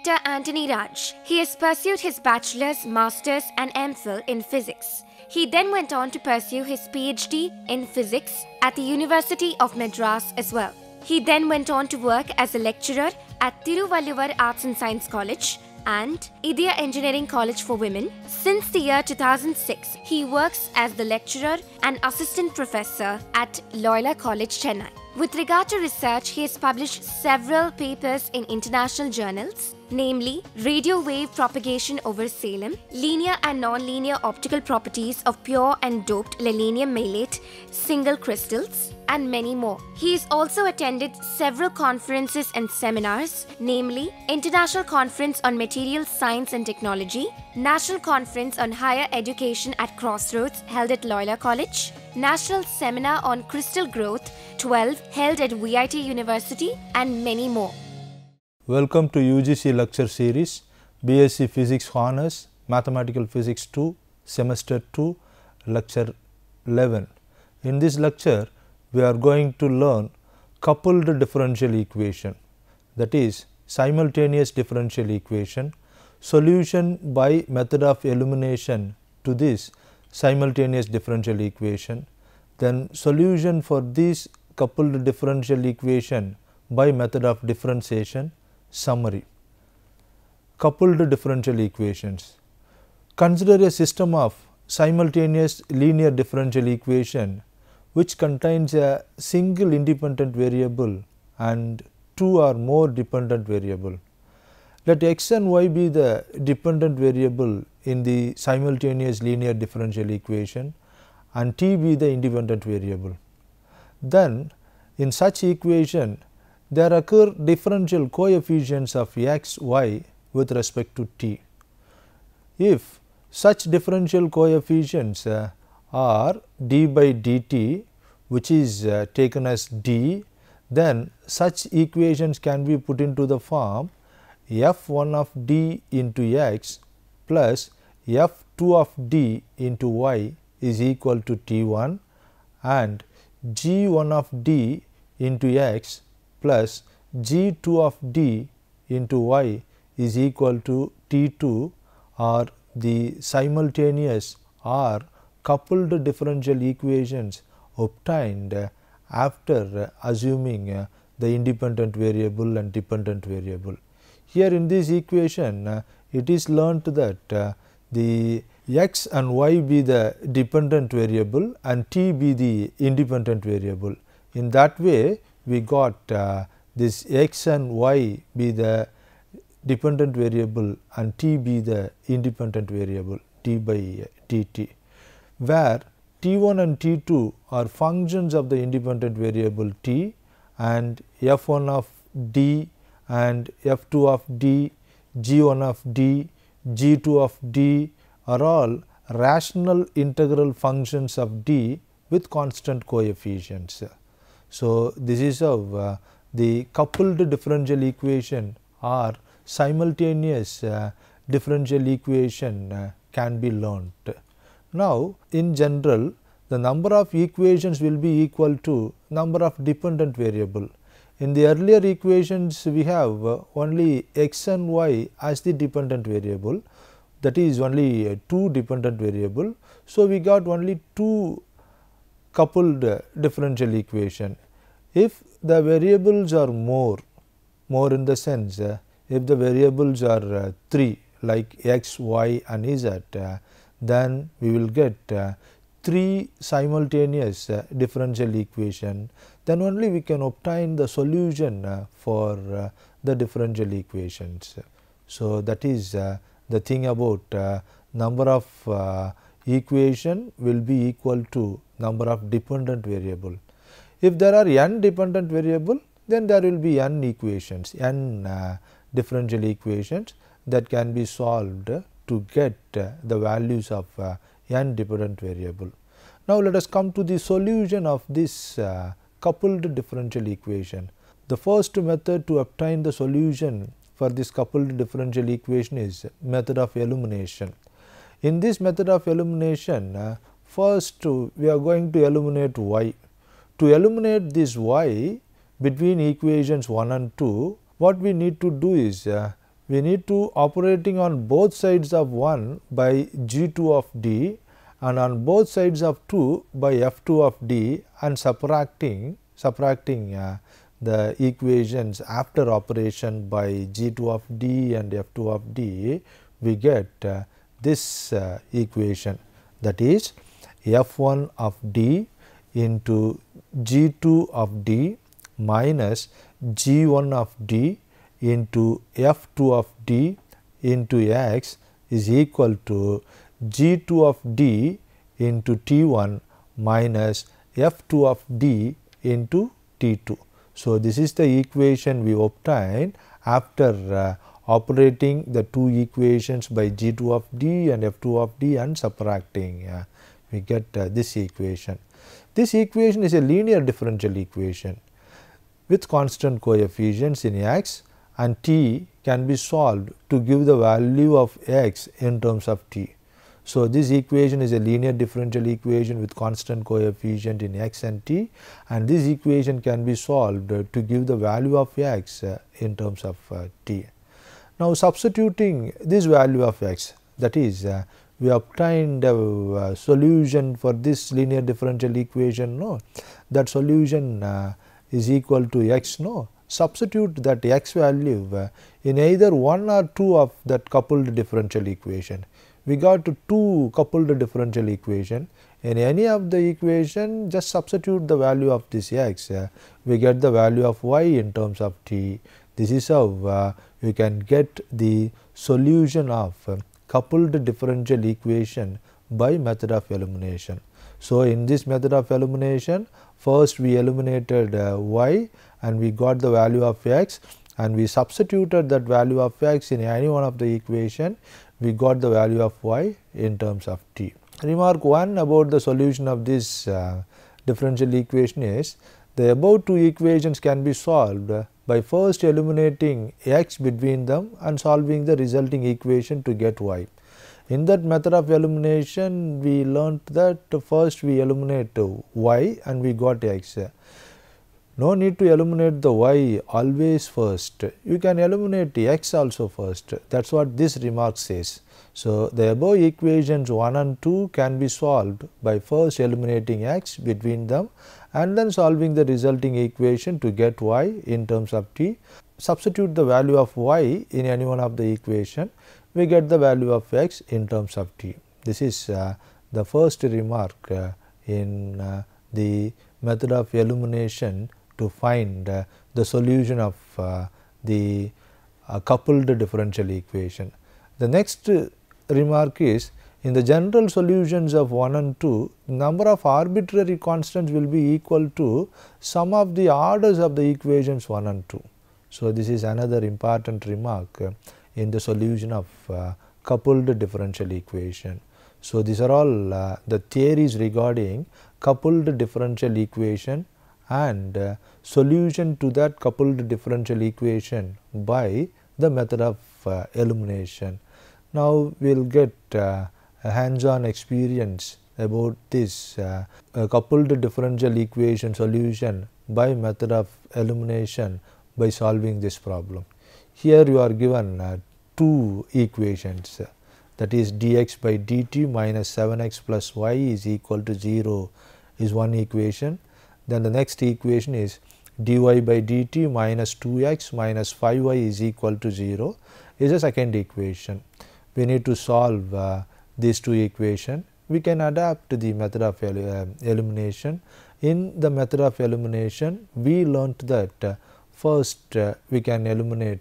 Dr. Anthony Raj. He has pursued his bachelor's, master's and MPhil in physics. He then went on to pursue his PhD in physics at the University of Madras as well. He then went on to work as a lecturer at Thiruvalluvar Arts and Science College and Idya Engineering College for Women. Since the year 2006, he works as the lecturer and assistant professor at Loyola College, Chennai. With regard to research, he has published several papers in international journals, namely Radio Wave Propagation over Salem, Linear and Non-Linear Optical Properties of Pure and Doped Selenium Malate Single Crystals, and many more. He has also attended several conferences and seminars, namely International Conference on Materials Science and Technology, National Conference on Higher Education at Crossroads held at Loyola College, National Seminar on Crystal Growth 12 held at VIT University, and many more. Welcome to UGC lecture series BSc Physics Honours Mathematical Physics 2 Semester 2 Lecture 11. In this lecture, we are going to learn coupled differential equation, that is simultaneous differential equation, solution by method of elimination to this simultaneous differential equation, then solution for this coupled differential equation by method of differentiation. Summary. Coupled differential equations. Consider a system of simultaneous linear differential equation which contains a single independent variable and two or more dependent variable. Let x and y be the dependent variable in the simultaneous linear differential equation and t be the independent variable. Then in such equation there occur differential coefficients of x, y with respect to t. If such differential coefficients are d by dt, which is taken as d, then such equations can be put into the form f1 of d into x plus f2 of d into y is equal to t1 and g1 of d into x plus g2 of d into y is equal to t2 are the simultaneous or coupled differential equations obtained after assuming the independent variable and dependent variable. Here in this equation it is learnt that the x and y be the dependent variable and t be the independent variable. In that way we got this x and y be the dependent variable and t be the independent variable d by dt, where t1 and t2 are functions of the independent variable t and f1 of d and f2 of d, g1 of d, g2 of d are all rational integral functions of d with constant coefficients. So, this is how the coupled differential equation or simultaneous differential equation can be learnt. Now, in general the number of equations will be equal to number of dependent variable. In the earlier equations we have only x and y as the dependent variable, that is only two dependent variable. So, we got only two coupled differential equation. If the variables are more in the sense if the variables are 3 like x, y and z, then we will get 3 simultaneous differential equation, then only we can obtain the solution for the differential equations. So, that is the thing about number of equation will be equal to number of dependent variable. If there are n dependent variable, then there will be n equations, n differential equations that can be solved to get the values of n dependent variable. Now, let us come to the solution of this coupled differential equation. The first method to obtain the solution for this coupled differential equation is method of elimination. In this method of elimination, first we are going to eliminate y. To eliminate this y between equations 1 and 2, what we need to do is we need to operating on both sides of 1 by G2 of D and on both sides of 2 by F2 of D, and subtracting the equations after operation by G2 of D and F2 of D, we get this equation, that is F1 of D into G2 of D minus G1 of D into F2 of D into X is equal to G2 of D into T1 minus F2 of D into T2. So, this is the equation we obtained after operating the two equations by G2 of D and F2 of D and subtracting, we get this equation. This equation is a linear differential equation with constant coefficients in x, and t can be solved to give the value of x in terms of t. So, this equation is a linear differential equation with constant coefficient in x and t, and this equation can be solved to give the value of x in terms of t. Now, substituting this value of x, that is we obtained a solution for this linear differential equation, no, that solution is equal to x, no. Substitute that x value in either one or two of that coupled differential equation. We got two coupled differential equation. In any of the equation, just substitute the value of this x, we get the value of y in terms of t. This is how we can get the solution of coupled differential equation by method of elimination. So, in this method of elimination, first we eliminated y and we got the value of x, and we substituted that value of x in any one of the equation, we got the value of y in terms of t. Remark 1 about the solution of this differential equation is, the above two equations can be solved by first eliminating x between them and solving the resulting equation to get y. In that method of elimination, we learnt that first we eliminate y and we got x. No need to eliminate the y always first, you can eliminate x also first, that is what this remark says. So, the above equations 1 and 2 can be solved by first eliminating x between them and then solving the resulting equation to get y in terms of t. Substitute the value of y in any one of the equation, we get the value of x in terms of t. This is the first remark in the method of elimination to find the solution of the coupled differential equation. The next remark is, in the general solutions of 1 and 2, number of arbitrary constants will be equal to sum of the orders of the equations 1 and 2. So, this is another important remark in the solution of coupled differential equation. So, these are all the theories regarding coupled differential equation and solution to that coupled differential equation by the method of elimination. Now, we will get a hands-on experience about this coupled differential equation solution by method of elimination by solving this problem. Here you are given two equations, that is dx by dt minus 7x plus y is equal to 0 is one equation. Then the next equation is dy by dt minus 2x minus 5y is equal to 0 is a second equation. We need to solve these two equations. We can adapt the method of elimination. In the method of elimination, we learnt that first we can eliminate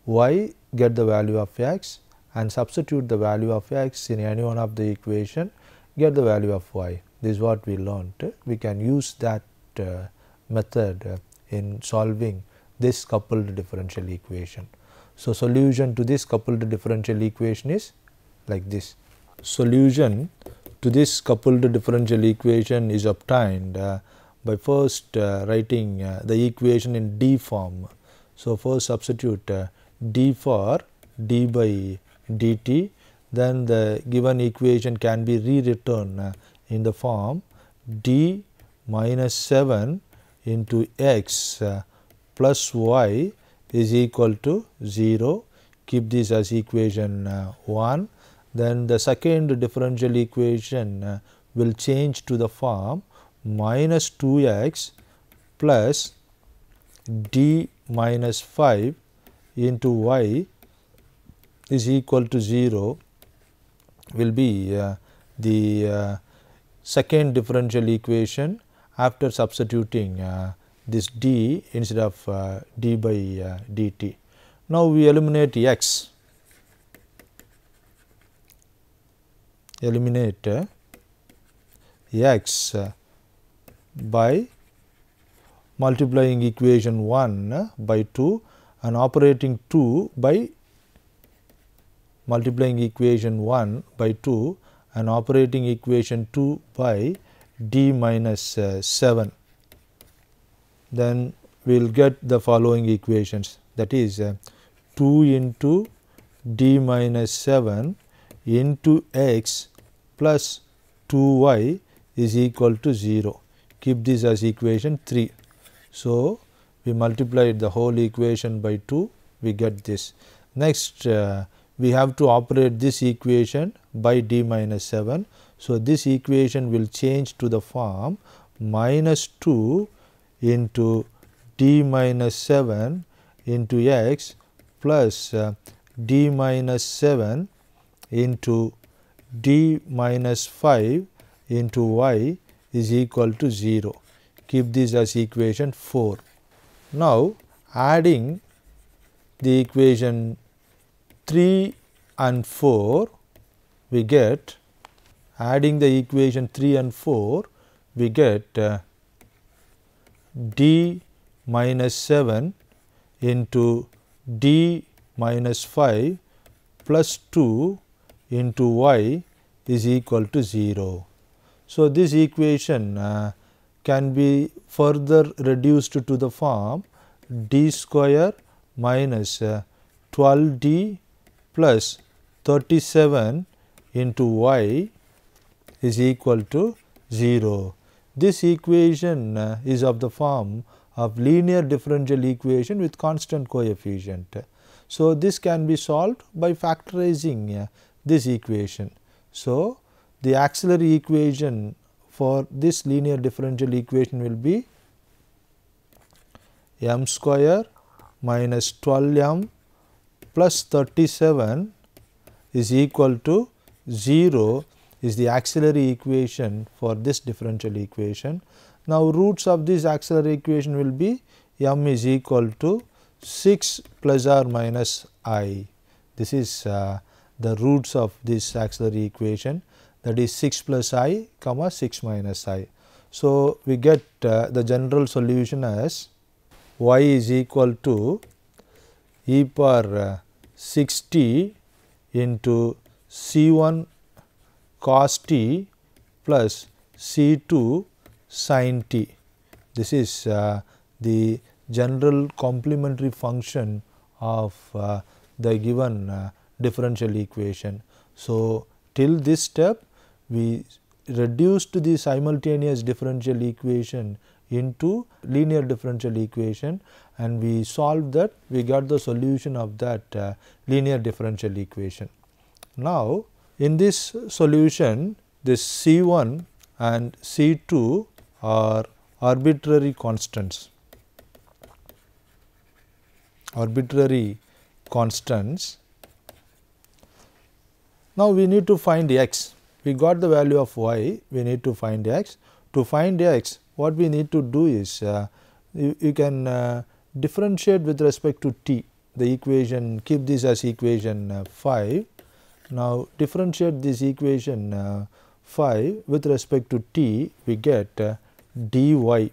y, get the value of x, and substitute the value of x in any one of the equation, get the value of y. This is what we learnt. We can use that method in solving this coupled differential equation. So, solution to this coupled differential equation is like this. Solution to this coupled differential equation is obtained by first writing the equation in d form. So, first substitute d for d by dt, then the given equation can be rewritten in the form d minus 7 into x plus y is equal to 0. Keep this as equation 1. Then the second differential equation will change to the form minus 2x plus d minus 5 into y is equal to 0 will be the second differential equation after substituting this d instead of d by dt. Now, we eliminate x, by multiplying equation 1 by 2 and operating 2 by multiplying equation 1 by 2 and operating equation 2 by d minus 7. Then we will get the following equations, that is 2 into d minus 7 into x plus 2y is equal to 0. Keep this as equation 3. So, we multiplied the whole equation by 2, we get this. Next, we have to operate this equation by d minus 7. So, this equation will change to the form minus 2 into d minus 7 into x plus d minus 7 into d minus 5 into y is equal to 0. Keep this as equation 4. Now, adding the equation 3 and 4, we get, adding the equation 3 and 4, we get d minus 7 into d minus 5 plus 2 into y is equal to 0. So, this equation can be further reduced to the form d square minus 12d plus 37 into y is equal to 0. This equation is of the form of linear differential equation with constant coefficient. So, this can be solved by factorizing this equation. So, the auxiliary equation for this linear differential equation will be m square minus 12m plus 37 is equal to 0 is the auxiliary equation for this differential equation. Now, roots of this auxiliary equation will be m is equal to 6 plus or minus I. This is the roots of this auxiliary equation, that is 6 plus I comma 6 minus I. So, we get the general solution as y is equal to e power 6t into C1 cos t plus C2 sin t. This is the general complementary function of the given differential equation. So, till this step we reduced the simultaneous differential equation into linear differential equation, and we solved that, we got the solution of that linear differential equation. Now, in this solution, this C1 and C2 are arbitrary constants. Now, we need to find x. We got the value of y, we need to find x. To find x, what we need to do is, you can differentiate with respect to t, the equation, keep this as equation 5. Now, differentiate this equation 5 with respect to t, we get dy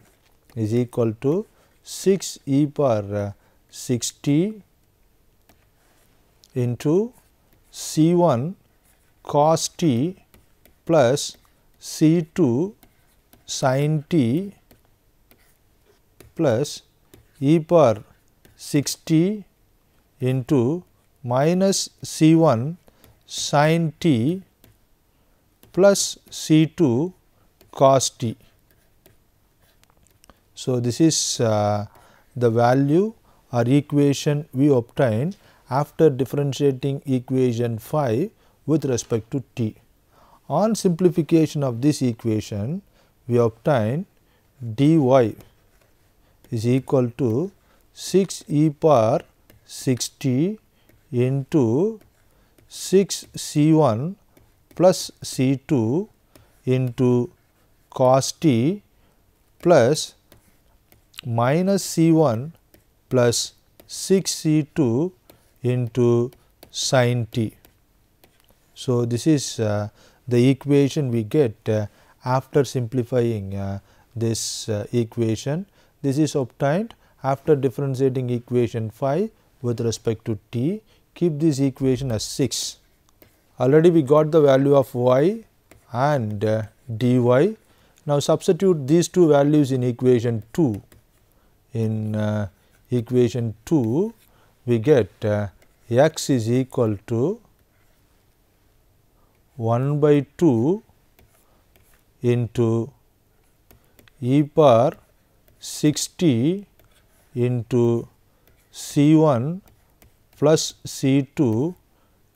is equal to 6 e power 6t into C1 cos t plus C2 sin t plus e power 6t into minus C1 sin t plus C2 cos t. So, this is the value or equation we obtained after differentiating equation 5 with respect to t. On simplification of this equation, we obtain dy is equal to 6 e power 6t into 6 c1 plus c2 into cos t plus minus c1 plus 6 c2 into sin t. So, this is the equation we get after simplifying this equation. This is obtained after differentiating equation 5 with respect to t. Keep this equation as 6. Already we got the value of y and dy. Now, substitute these two values in equation 2. In equation 2, we get x is equal to 1 by 2 into e power 6t into c1 plus c2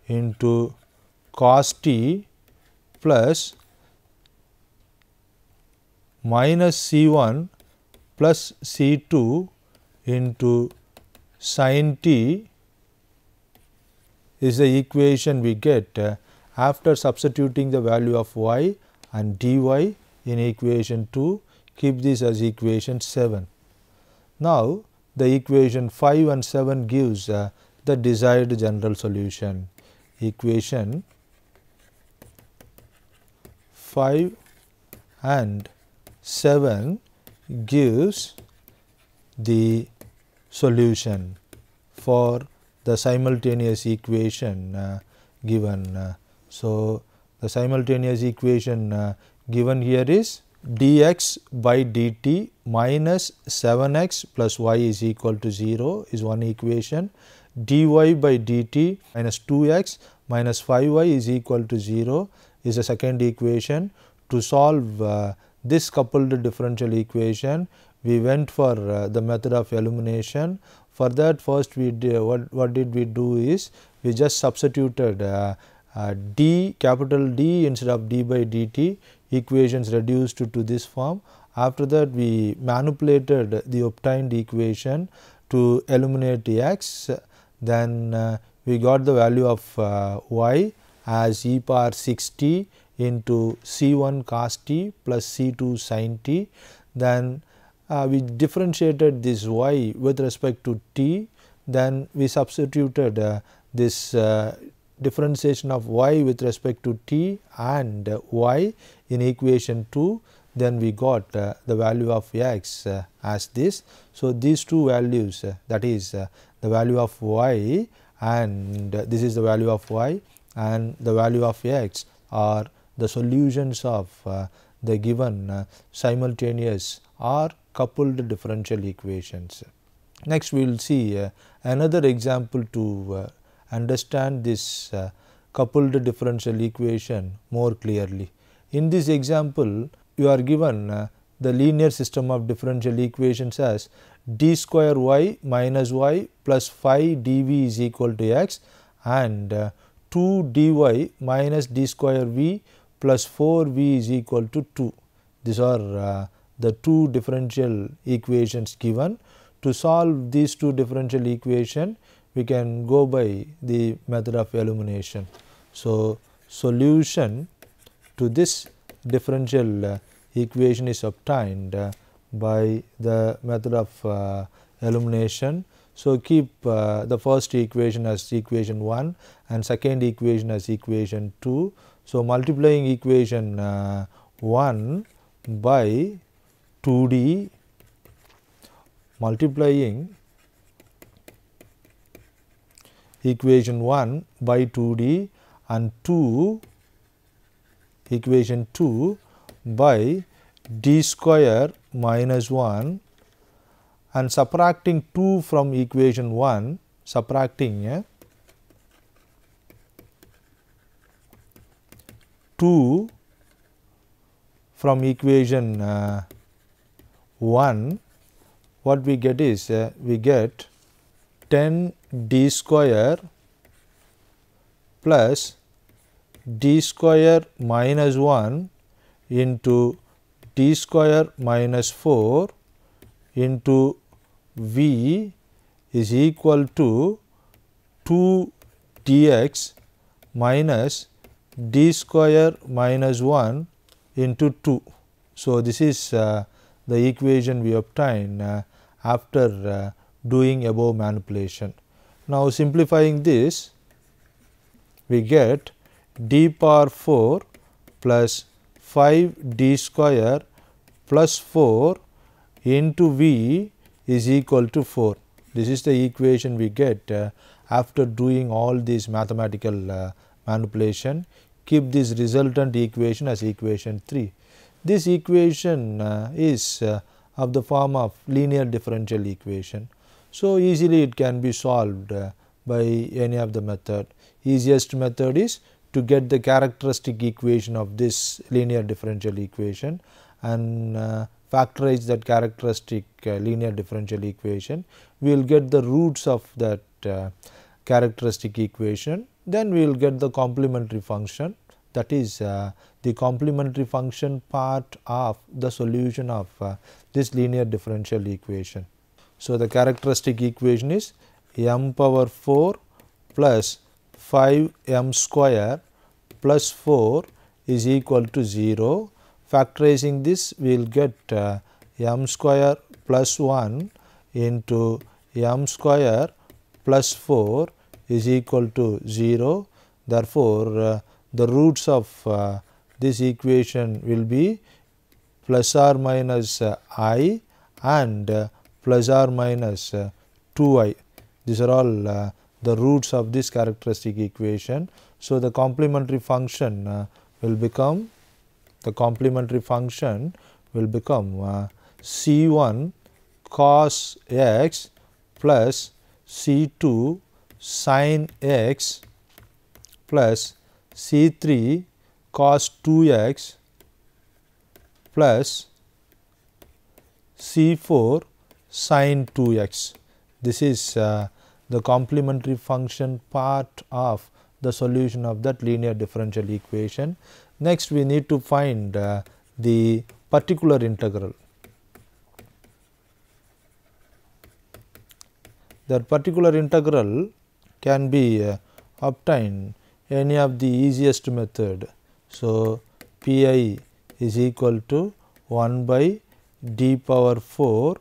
into cos t plus minus c1 plus c2 into sin t is the equation we get after substituting the value of y and dy in equation 2. Keep this as equation 7. Now, the equation 5 and 7 gives the desired general solution. Equation 5 and 7 gives the solution for the simultaneous equation given. So, the simultaneous equation given here is dx by dt minus 7x plus y is equal to 0 is one equation, dy by dt minus 2x minus 5y is equal to 0 is a second equation. To solve this coupled differential equation, we went for the method of elimination. For that, first we did, what did we do is we just substituted d, capital D instead of d by dt, equations reduced to this form. After that, we manipulated the obtained equation to eliminate x. Then we got the value of y as e power 6t into c1 cos t plus c2 sin t. Then we differentiated this y with respect to t. Then we substituted this differentiation of y with respect to t and y in equation 2. Then we got the value of x as this. So, these two values, that is the value of y and this is the value of y and the value of x, are the solutions of the given simultaneous or coupled differential equations. Next, we will see another example to understand this coupled differential equation more clearly. In this example, you are given the linear system of differential equations as d square y minus y plus 5 dv is equal to x and 2 dy minus d square v plus 4 v is equal to 2. These are the two differential equations given. To solve these two differential equations, we can go by the method of elimination. So, solution to this differential equation is obtained by the method of elimination. So, keep the first equation as equation 1 and second equation as equation 2. So, multiplying equation 1 by 2d, multiplying equation 1 by 2d and 2 equation 2 by d square minus 1 and subtracting 2 from equation 1, subtracting 2 from equation 1, what we get is we get 10 d square plus d square minus 1 into d square minus 4 into v is equal to 2 dx minus d square minus 1 into 2. So, this is the equation we obtain after doing above manipulation. Now, simplifying this, we get d power 4 plus 5 d square plus 4 into v is equal to 4. This is the equation we get after doing all these mathematical manipulation. Keep this resultant equation as equation 3. This equation is of the form of linear differential equation. So, easily it can be solved by any of the method. Easiest method is to get the characteristic equation of this linear differential equation and factorize that characteristic linear differential equation. We will get the roots of that characteristic equation. Then we will get the complementary function, that is the complementary function part of the solution of this linear differential equation. So, the characteristic equation is m power 4 plus 5 m square plus 4 is equal to 0. Factorizing this, we will get m square plus 1 into m square plus 4 is equal to 0. Therefore, the roots of this equation will be plus or minus I and plus or minus 2I. These are all the roots of this characteristic equation. So, the complementary function will become C1 cos x plus C2 sin x plus C3 cos 2x plus C4 sin 2x. This is the complementary function part of the solution of that linear differential equation. Next, we need to find the particular integral. That particular integral can be obtained any of the easiest method. So, pi is equal to 1 by d power 4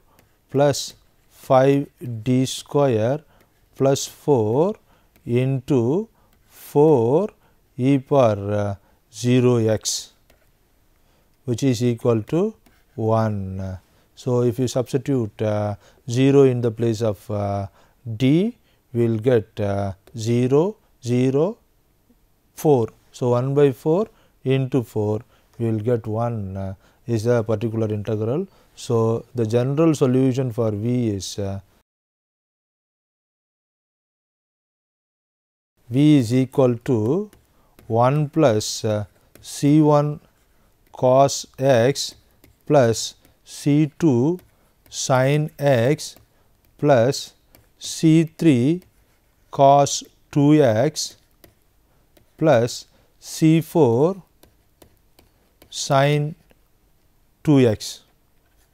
plus 5 d square plus 4 into 4 e power 0 x, which is equal to 1. So, if you substitute 0 in the place of d, we will get 0, 0, 4. So, 1 by 4 into 4, we will get 1 is the particular integral. So, the general solution for v is v is equal to 1 plus C1 cos x plus C2 sin x plus C3 cos 2x plus C4 sin 2x.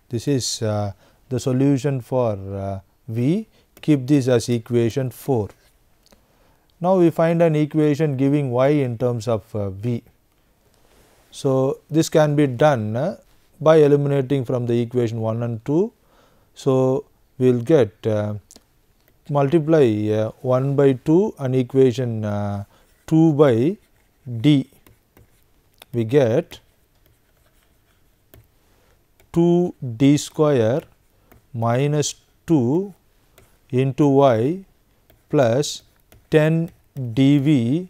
This is the solution for v. Keep this as equation 4. Now, we find an equation giving y in terms of v. So, this can be done by eliminating from the equation 1 and 2. So, we will get multiply 1 by 2 and equation 2 by d. We get 2 d square minus 2 into y plus 10 dv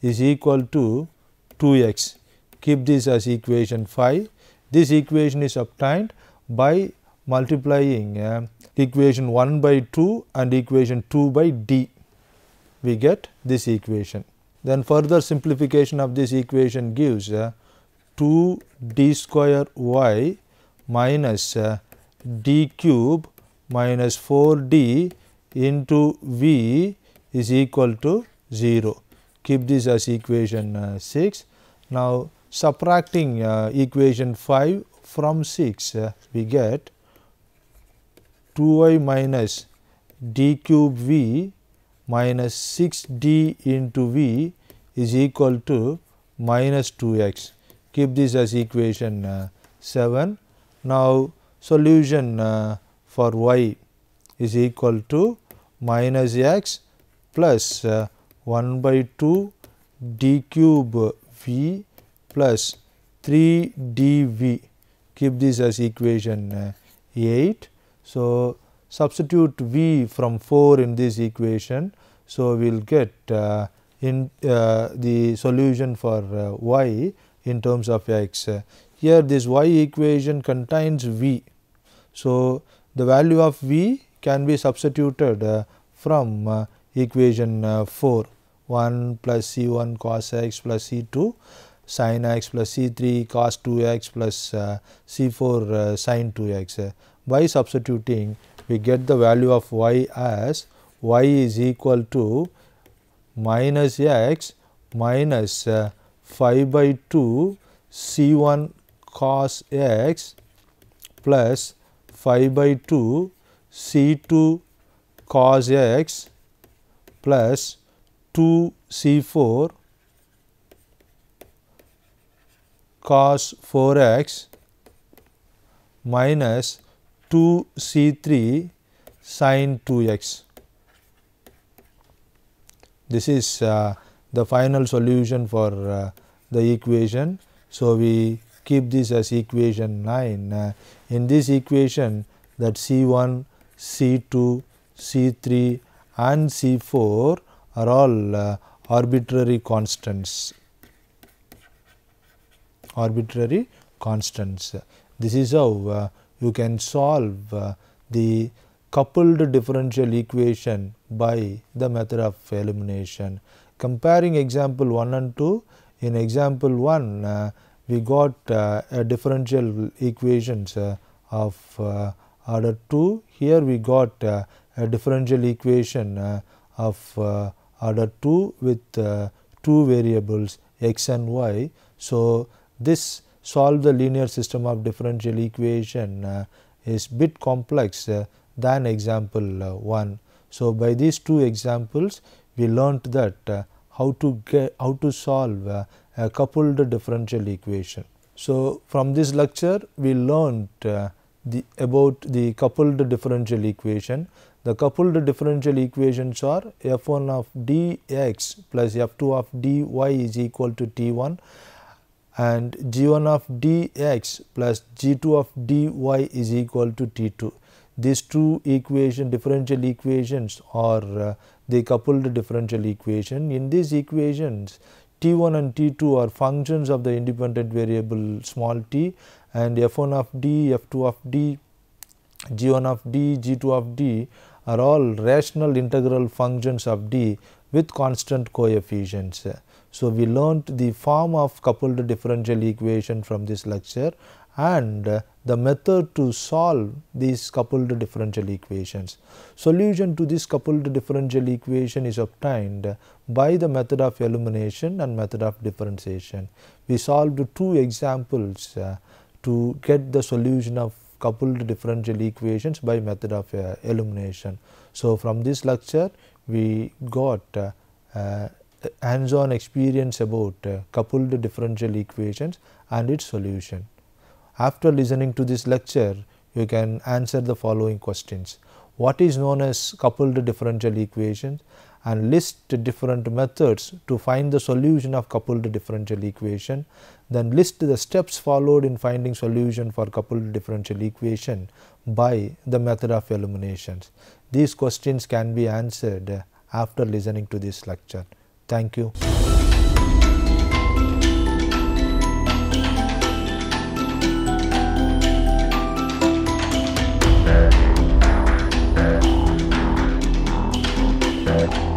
is equal to 2x. Keep this as equation 5. This equation is obtained by multiplying equation 1 by 2 and equation 2 by d. We get this equation. Then further simplification of this equation gives 2 d square y minus d cube minus 4 d into V is equal to 0. Keep this as equation 6. Now, subtracting equation 5 from 6, we get 2y minus d cube V minus 6d into V is equal to minus 2x. Keep this as equation 7. Now, solution for y is equal to minus x plus 1 by 2 d cube V plus 3 dV. Keep this as equation 8. So, substitute V from 4 in this equation. So, we will get in the solution for y in terms of x. Here this y equation contains V. So, the value of V can be substituted from equation 4, 1 plus C1 cos x plus C2 sin x plus C3 cos 2x plus C4 sin 2x. By substituting, we get the value of y as y is equal to minus x minus 5 by 2 C1 cos x plus 5 by 2 C2 cos x plus 2 C4 cos 4x minus 2 C3 sin 2x. This is the final solution for the equation. So, we keep this as equation 9. In this equation, that C1, C2, C3 and C4 are all arbitrary constants. This is how you can solve the coupled differential equation by the method of elimination. Comparing example 1 and 2, in example 1 we got a differential equations of order 2. Here we got a differential equation of order 2 with two variables x and y. So, this solve the linear system of differential equation is bit complex than example 1. So, by these two examples we learnt that how to solve a coupled differential equation. So, from this lecture we learnt about the coupled differential equation. The coupled differential equations are f1 of dx plus f2 of dy is equal to t1 and g1 of dx plus g2 of dy is equal to t2. These two differential equations are the coupled differential equation. In these equations, t1 and t2 are functions of the independent variable small t, and f1 of d, f2 of d, g1 of d, g2 of d are all rational integral functions of d with constant coefficients. So, we learnt the form of coupled differential equation from this lecture and the method to solve these coupled differential equations. Solution to this coupled differential equation is obtained by the method of elimination and method of differentiation. We solved two examples to get the solution of coupled differential equations by method of elimination. So, from this lecture we got hands-on experience about coupled differential equations and its solution. After listening to this lecture, you can answer the following questions. What is known as coupled differential equations, and list different methods to find the solution of coupled differential equation. Then list the steps followed in finding solution for coupled differential equation by the method of eliminations. These questions can be answered after listening to this lecture. Thank you. Right.